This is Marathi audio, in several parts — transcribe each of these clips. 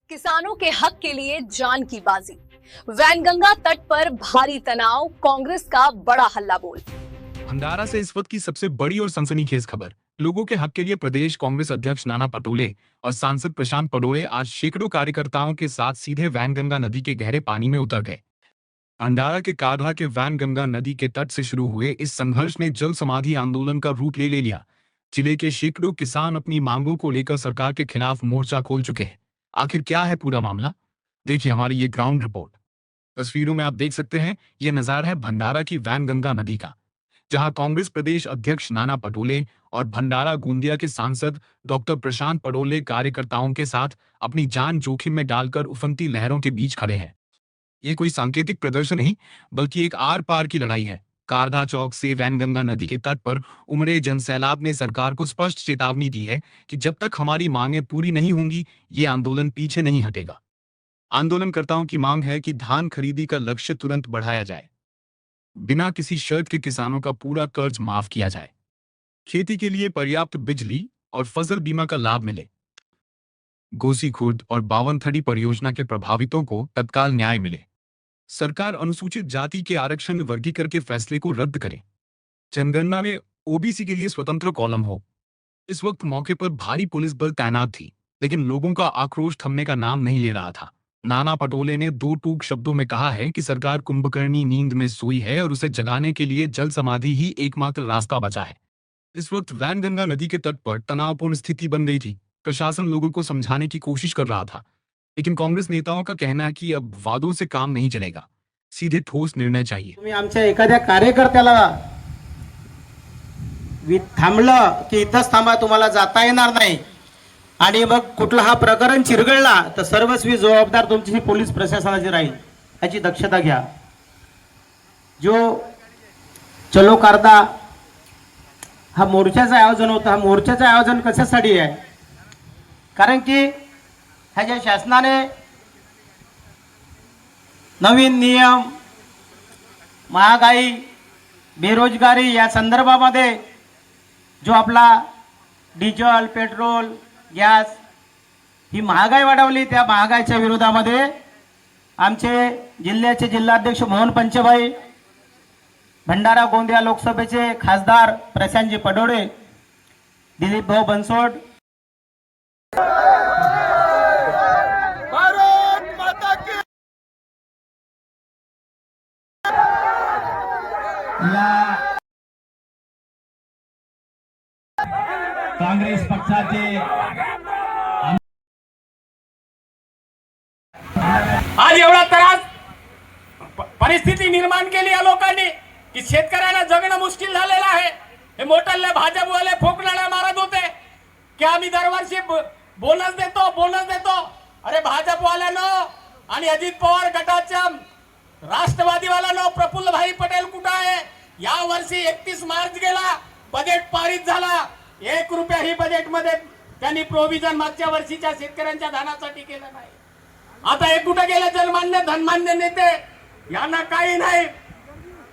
किसानों के हक के लिए जान की बाजी। वैनगंगा तट पर भारी तनाव, कांग्रेस का बड़ा हल्ला बोल। भंडारा से इस वक्त की सबसे बड़ी और सनसनीखेज खबर। लोगों के हक के लिए प्रदेश कांग्रेस अध्यक्ष नाना पटोले और सांसद प्रशांत पटोले आज शेकड़ों कार्यकर्ताओं के साथ सीधे वैनगंगा नदी के गहरे पानी में उतर गए। भंडारा के काढ़ा के वैनगंगा नदी के तट से शुरू हुए इस संघर्ष ने जल समाधि आंदोलन का रूप ले लिया। जिले के शेकड़ों किसान अपनी मांगों को लेकर सरकार के खिलाफ मोर्चा खोल चुके हैं। आखिर क्या है पूरा मामला, देखिए हमारी ये ग्राउंड रिपोर्ट। तस्वीरों में आप देख सकते हैं, ये नजारा है भंडारा की वैनगंगा नदी का, जहां कांग्रेस प्रदेश अध्यक्ष नाना पटोले और भंडारा गोंदिया के सांसद डॉक्टर प्रशांत पटोले कार्यकर्ताओं के साथ अपनी जान जोखिम में डालकर उफनती लहरों के बीच खड़े हैं। ये कोई सांकेतिक प्रदर्शन नहीं, बल्कि एक आर पार की लड़ाई है। कारधा चौक से वैनगंगा नदी के तट पर उमड़े जनसैलाब ने सरकार को स्पष्ट चेतावनी दी है कि जब तक हमारी मांगें पूरी नहीं होंगी, ये आंदोलन पीछे नहीं हटेगा। आंदोलनकर्ताओं की मांग है कि धान खरीदी का लक्ष्य तुरंत बढ़ाया जाए, बिना किसी शर्त के किसानों का पूरा कर्ज माफ किया जाए, खेती के लिए पर्याप्त बिजली और फसल बीमा का लाभ मिले, गोसी खुर्द और बावनथड़ी परियोजना के प्रभावितों को तत्काल न्याय मिले, सरकार अनुसूचित जाति के आरक्षण में वर्गीकरण के फैसले को रद्द करे, जनगणना में ओबीसी के लिए स्वतंत्र कॉलम हो। इस वक्त मौके पर भारी पुलिस बल तैनात थी, लेकिन लोगों का आक्रोश थमने का नाम नहीं ले रहा था। नाना पटोले ने दो टूक शब्दों में कहा है कि सरकार कुंभकर्णी नींद में सोई है और उसे जगाने के लिए जल समाधि ही एकमात्र रास्ता बचा है। इस वक्त वैनगंगा नदी के तट पर तनावपूर्ण स्थिति बन गई थी। प्रशासन लोगों को समझाने की कोशिश कर रहा था, लेकिन कांग्रेस नेताओं का कहना है कि अब वादों से काम नहीं चलेगा, सीधे ठोस निर्णय चाहिए। तुम्ही आमच्या एखाद्या कार्यकर्त्याला थांबलं की इथंच थांबा, तुम्हाला जाता येणार नाही, आणि मग कुठला हा प्रकरण चिरगळला तर सर्वस्वी जबाबदार तुमची पोलीस प्रशासनाची राहील, याची दक्षता घ्या। जो चलो कारदा हा मोर्चाचं आयोजन होतं, हा मोर्चाचं आयोजन कशासाठी आहे? कारण की ह्या शासनाने नवीन नियम, महागाई, बेरोजगारी या संदर्भामध्ये जो आपला डिझेल, पेट्रोल, गॅस ही महागाई वाढवली, त्या महागाईच्या विरोधामध्ये आमचे जिल्ह्याचे जिल्हाध्यक्ष मोहन पंचभाई, भंडारा गोंदिया लोकसभेचे खासदार प्रशांतजी पटोले, दिलीप भाऊ बनसोड, काँग्रेस पक्षाचे आज एवढा त्रास परिस्थिती निर्माण केली या लोकांनी की शेतकऱ्यांना जगणं मुश्किल झालेलं आहे। हे मोठ्याले भाजपवाले फोकणाऱ्या मारत होते की आम्ही दरवर्षी बोनस देतो। अरे भाजपवाल्यानं आणि अजित पवार गटाच्या राष्ट्रवादीवाल्यानं प्रफुल्ल भाई पटेल कुठं आहे? या वर्षी 31 मार्च गेला, बजेट पारित झाला, 1 रुपया ही बजेट मध्ये त्यांनी प्रोव्हिजन मागच्या वर्षीच्या शेतकऱ्यांच्या धानासाठी केलं नाही। आता हे कुठे गेले जलमान्य धनमान्य नेते? यांना काही नाही,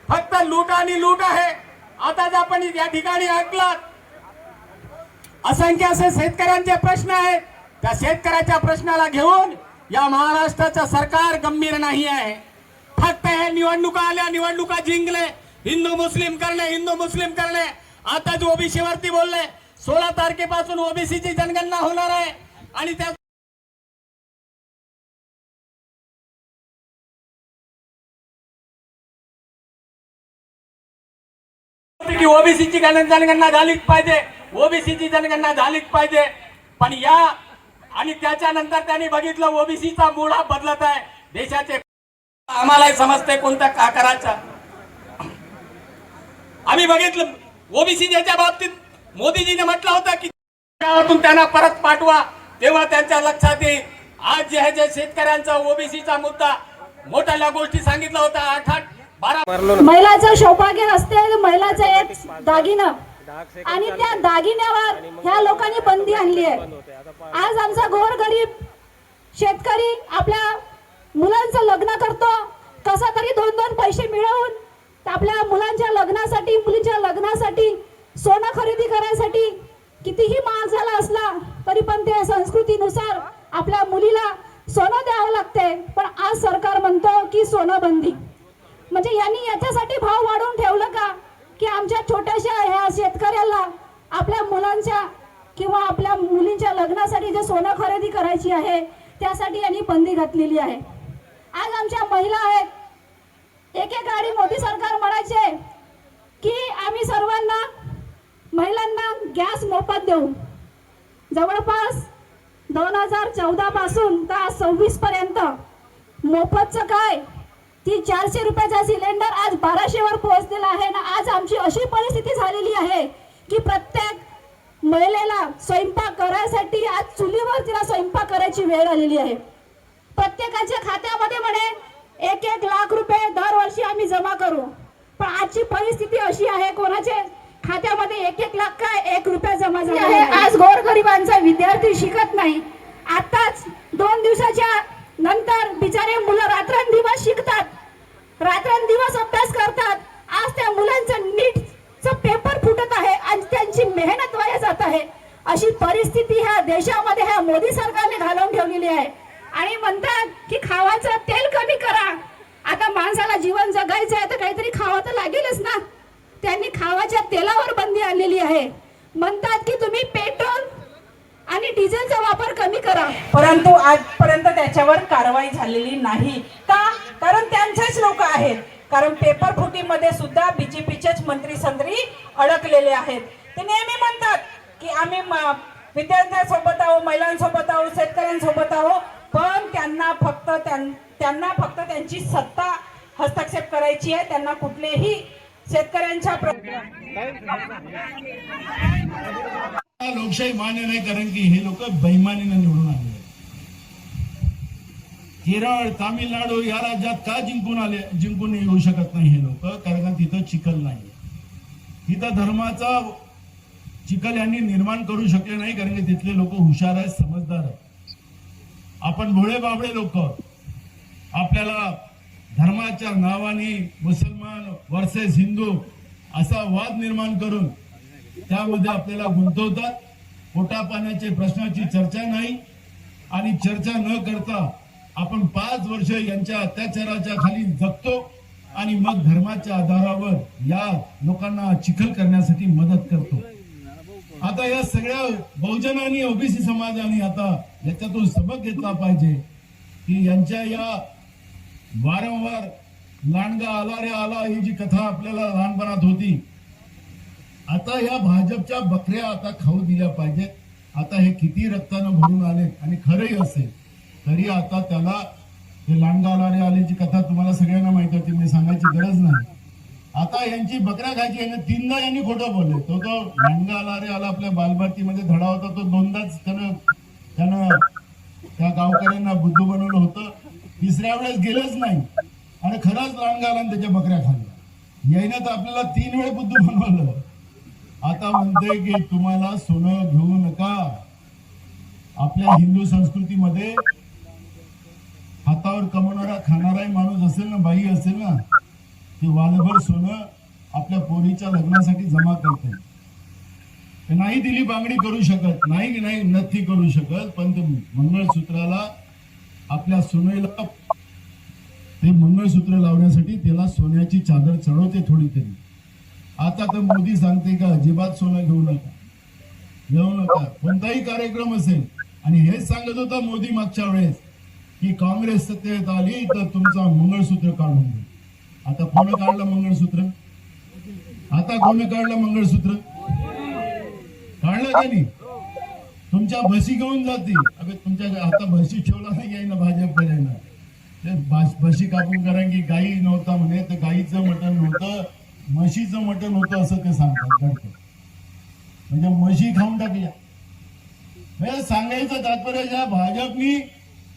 फक्त लूट आणि लूट आहे। आताच आपण या ठिकाणी ऐकलं, असंख्य असे शेतकऱ्यांचे प्रश्न आहेत, त्या शेतकऱ्याच्या प्रश्नाला घेऊन या महाराष्ट्राचं सरकार गंभीर नाही आहे। फक्त हे निवडणुका आल्या, निवडणुका जिंकले, हिंदू मुस्लिम करणे। आताच ओबीसी वरती बोलले, 16 तारखेपासून ओबीसीची जनगणना होणार आहे आणि त्या की ओबीसीची जनगणना झालीच पाहिजे, पण या आणि त्याच्यानंतर त्यांनी बघितलं ओबीसीचा मूड हा बदलत आहे देशाचे। आम्हाला समजते कोणत्या का करायचं। आम्ही बघितलं ओबीसीच्या बाबतीत मोदीजीने म्हटलं होतं की गावातून त्यांना परत पाठवा, तेव्हा त्यांच्या लक्षात येईल। आज जे आहे जे शेतकऱ्यांचा ओबीसीचा मुद्दा मोठ्या गोष्टी सांगितलं होता, 8-12 महिलाचं सौभाग्य असते, महिलाचं एक दागिना, आणि त्या दागिन्यावर ह्या लोकांनी बंदी आणली आहे। आज आमचा गोरगरीब शेतकरी आपल्या मुलांचं लग्न करतो, कसा तरी 2-2 पैसे मिळवून आपल्या मुलांच्या लग्नासाठी, मुलीच्या लग्नासाठी सोनं खरेदी करायसाठी कितीही महाग झाला असला तरी पण त्या संस्कृतीनुसार आपल्या मुलीला सोनं बंदी. म्हणजे यांनी याच्यासाठी भाव वाढवून ठेवलं का की आमच्या छोट्याशा ह्या शेतकऱ्याला आपल्या मुलांच्या किंवा आपल्या मुलींच्या लग्नासाठी जे सोनं खरेदी करायची आहे त्यासाठी यांनी बंदी घातलेली आहे. आज आमच्या महिला आहेत, एक गाडी मोदी सरकार म्हणायचे की आम्ही सर्वांना महिलांना गॅस मोफत देऊ. जवळपास 2014 पासून तर 26 पर्यंत मोफतचं काय, ती 400 रुपयाचा सिलेंडर आज 1200 वर पोहोचलेला आहे ना. आज आमची अशी परिस्थिती झालेली आहे की प्रत्येक महिलेला स्वयंपाक करायसाठी आज चुलीवर तिला स्वयंपाक करायची वेळ आलेली आहे. प्रत्येकाच्या खात्यामध्ये म्हणे 1-1 लाख रुपये दरवर्षी आम्ही जमा करू, पण आजची परिस्थिती अशी आहे कोणाच्या खात्यामध्ये 1-1 लाख काय 1 रुपया जमा झाला आहे. आज गोरगरिबांचा विद्यार्थी शिकत नाही. आताच 2 दिवसाच्या नंतर बिचारे मुलं रात्रंदिवस शिकतात, रात्रंदिवस अभ्यास करतात. आज त्या मुलांचं नीटचं पेपर फुटत आहे आणि त्यांची मेहनत वाया जात आहे. अशी परिस्थिती ह्या देशामध्ये ह्या मोदी सरकारने घालवून ठेवलेली आहे. आणि म्हणतात की खावाचं तेल कमी करा. आता माणसाला जीवन जगायचं आहे तर काहीतरी खावं तर लागेलच ना. त्यांनी खावाच्या तेलावर बंदी आणलेली आहे. म्हणतात की तुम्ही पेट्रोल आणि डिझेलचा वापर कमी करा, परंतु आजपर्यंत त्याच्यावर कारवाई झालेली नाही. का? कारण त्यांचेच लोक आहेत. कारण पेपर फुटीमध्ये सुद्धा बीजेपीचेच मंत्री संत्री अडकलेले आहेत. ते नेहमी म्हणतात की आम्ही विद्यार्थ्यांसोबत आहो, महिलांसोबत आहो, शेतकऱ्यांसोबत आहो, पण त्यांना फक्त त्यांची सत्ता हस्तक्षेप करायची आहे. त्यांना कुठलेही शेतकऱ्यांच्या लोकशाही मान्य नाही, कारण की हे लोक बेईमानीने निवडून आले. केरळ, तामिळनाडू या राज्यात का जिंकून येऊ शकत नाही हे लोक? कारण तिथं चिखल नाही. तिथं धर्माचा चिखल यांनी निर्माण करू शकले नाही, कारण की तिथले लोक हुशार आहेत, समजदार आहेत. आपण भोळे बाबळे लोक आपल्याला धर्माच्या नावाने मुसलमान वर्सेस हिंदू असा वाद निर्माण करून त्यामध्ये आपल्याला गुंतवतात. पोटा पाण्याच्या प्रश्नाची चर्चा नाही आणि चर्चा न करता आपण 5 वर्ष यांच्या अत्याचाराच्या खाली जगतो आणि मग धर्माच्या आधारावर या लोकांना चिखल करण्यासाठी मदत करतो. आता या सगळ्या बहुजनांनी, ओबीसी समाजाने आता याच्यातून सबक घेतला पाहिजे की यांच्या या वारंवार लांडगा आला रे आला ही जी कथा आपल्याला लहानपणात होती, आता या भाजपच्या बकऱ्या आता खाऊ दिल्या पाहिजेत. आता हे किती रक्तानं भरून आले आणि खरंही असेल तरी आता त्याला हे लांडगा आला रे आल्याची कथा तुम्हाला सगळ्यांना माहित होती, मी सांगायची गरज नाही. आता यांची बकऱ्या खायची यांनी 3दा यांनी खोटं बोलले. तो लांडगा आला रे आला आपल्या बालभारतीमध्ये धडा होता, तो 2दाच त्यानं त्या गावकऱ्यांना बुद्धू बनवलं होतं. 3ऱ्या वेळेस गेलंच नाही आणि खरंच लांडगा आला आणि त्याच्या बकऱ्या खाल्ल्या. यायनं तर आपल्याला 3 वेळ बुद्धू बनवलं. आता म्हणतोय की तुम्हाला सोनं घेऊ नका. आपल्या हिंदू संस्कृतीमध्ये हातावर कमवणारा खाणाराही माणूस असेल ना, बाई असेल ना, ती वालभर सोनं आपल्या पोरीच्या लग्नासाठी जमा करते. नाही दिली बांगडी करू शकत नाही नक्की करू शकत, पण ते मंगळसूत्राला आपल्या सोनेला ते मंगळसूत्र लावण्यासाठी त्याला सोन्याची चादर चढवते थोडी तरी. आता तर मोदी सांगते का अजिबात सोनं घेऊ नका. कोणताही कार्यक्रम असेल. आणि हेच सांगत होता मोदी मागच्या वेळेस की काँग्रेस सत्तेत आली तर तुमचा मंगळसूत्र काढून दे. आता कोण काढलं मंगळसूत्र? काढलं त्यांनी. तुमच्या म्हशी घेऊन जाते. अबे तुमच्या आता म्हशी ठेवला नाही आहे ना भाजप करायला. ते म्हशी कापून कारण की गाई नव्हता म्हणे, तर गाईचं मटण नव्हतं, म्हशीचं मटण होतं असं ते सांगतात. म्हणजे म्हशी खाऊन टाकल्या. म्हणजे सांगायचं तात्पर्य या भाजपनी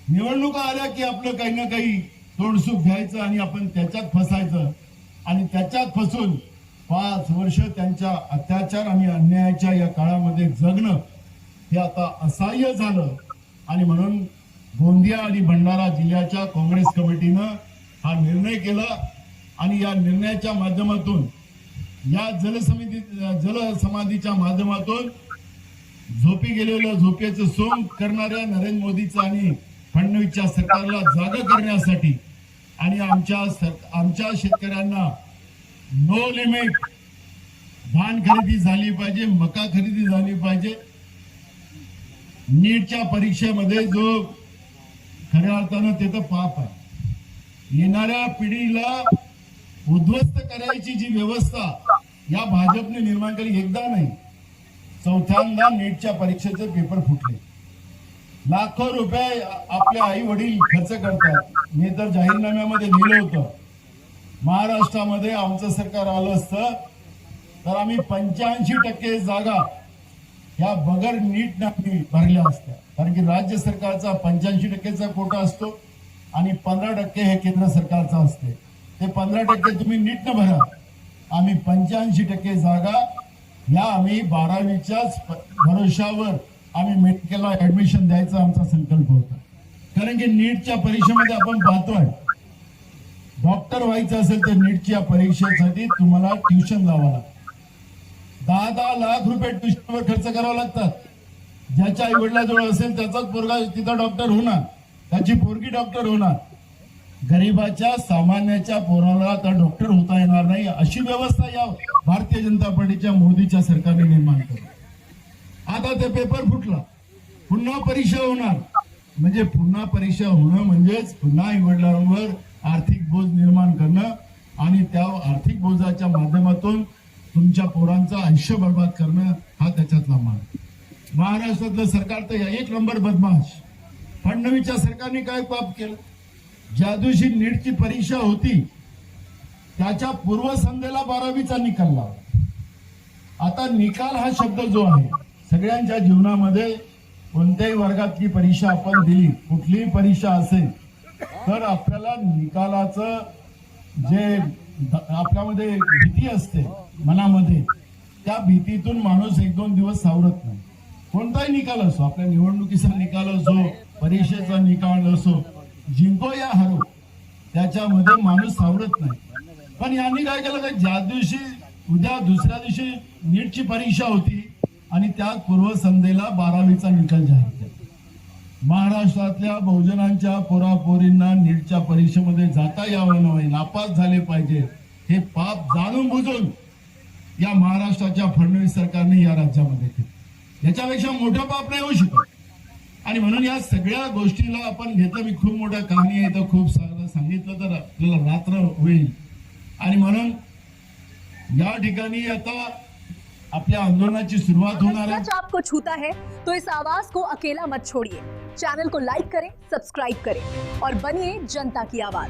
निवडणुका आल्या की आपलं काही ना काही तोडसूक घ्यायचं आणि आपण त्याच्यात फसायचं आणि त्याच्यात फसून 5 वर्ष त्यांच्या अत्याचार आणि अन्यायाच्या या काळामध्ये जगणं हे आता असह्य झालं. आणि म्हणून गोंदिया आणि भंडारा जिल्ह्याच्या काँग्रेस कमिटीनं हा निर्णय केला आणि या निर्णयाच्या माध्यमातून या जलसमाधीच्या माध्यमातून झोपी गेलेलं झोपेचं सोंग करणाऱ्या नरेंद्र मोदीचं आणि फडणवीसच्या सरकारला जागा करण्यासाठी आणि आमच्या शेतकऱ्यांना नो लिमिट धान खरेदी झाली पाहिजे, मका खरेदी झाली पाहिजे. नीटच्या परीक्षेमध्ये जो खऱ्या अर्थानं ते तर पाप आहे. येणाऱ्या पिढीला उद्ध्वस्त करायची जी व्यवस्था या भाजपने निर्माण केली, एकदा नाही चौथ्यांदा नीटच्या परीक्षेचे पेपर फुटले. लाखो रुपये आपले आई वडील खर्च करतात. मी तर जाहीरनाम्यामध्ये लिहिलं होतं, महाराष्ट्रामध्ये आमचं सरकार आलं असतं तर आम्ही 85% जागा ह्या बगर नीट नाही भरल्या असत्या. कारण की राज्य सरकारचा 85%चा कोटा असतो आणि 15% हे केंद्र सरकारचा असते. ते 15% तुम्ही नीट न भरा, आम्ही 85% जागा या आम्ही 12वीच्याच भरोशावर आम्ही मेडिकलला ऍडमिशन द्यायचा आमचा संकल्प होता. कारण की नीटच्या परीक्षेमध्ये आपण पाहतोय, डॉक्टर व्हायचं असेल तर नीटच्या परीक्षेसाठी तुम्हाला ट्युशन लावावं लागतं. 10-10 लाख रुपये ट्युशनवर खर्च करावे लागतात. ज्याच्या आई वडिलाजवळ असेल त्याचाच पोरगा तिथं डॉक्टर होणार, त्याची पोरगी डॉक्टर होणार. गरीबाच्या सामान्याच्या पोराला तर डॉक्टर होता येणार नाही, अशी व्यवस्था या भारतीय जनता पार्टीच्या मोदीच्या सरकारने निर्माण केली. आता ते पेपर फुटला, पुन्हा परीक्षा होणार. म्हणजे पुन्हा परीक्षा होणं म्हणजेच पुन्हा आई वडिलांवर आर्थिक बोज निर्माण करणं आणि त्या आर्थिक बोजाच्या माध्यमातून तुमच्या पोरांचं आयुष्य बर्बाद करणं हा त्याच्यातला मार्ग. महाराष्ट्रातलं सरकार तर एक नंबर बदमाश. फडणवीसच्या सरकारने काय पाप केलं? ज्या दिवशी नीटची परीक्षा होती त्याच्या पूर्वसंध्येला 12वीचा निकाल लावला. आता निकाल हा शब्द जो आहे सगळ्यांच्या जीवनामध्ये, कोणत्याही वर्गातली परीक्षा आपण दिली, कुठलीही परीक्षा असेल तर आपल्याला निकालाचं जे आपल्यामध्ये भीती असते मनामध्ये, त्या भीतीतून माणूस 1-2 दिवस सावरत नाही. कोणताही निकाल असो, आपल्या निवडणुकीचा निकाल असो, परीक्षेचा निकाल असो, जिंको या हरो, त्याच्यामध्ये माणूस सावरत नाही. पण यांनी काय केलं तर ज्या दिवशी दुसऱ्या दिवशी नीटची परीक्षा होती आणि त्या पूर्वसंध्येला 12वीचा निकाल जाहीर केला. महाराष्ट्रातल्या बहुजनांच्या पोरापोरींना नीटच्या परीक्षेमध्ये जाता यावं नव्हे, नापास झाले पाहिजे, हे पाप जाणून बुजून या महाराष्ट्राच्या फडणवीस सरकारने या राज्यामध्ये केलं. याच्यापेक्षा मोठं पाप नाही होऊ शकत. आणि म्हणून या सगळ्या गोष्टीला आपण घेतलं. मी खूप मोठ्या कहाणी आहे, तर खूप सारं सांगितलं तर आपल्याला रात्र होईल. आणि म्हणून या ठिकाणी आता अपने आंदोलन की शुरुआत होना है। सच आपको छूता है तो इस आवाज को अकेला मत छोड़िए। चैनल को लाइक करें, सब्सक्राइब करें और बनिए जनता की आवाज।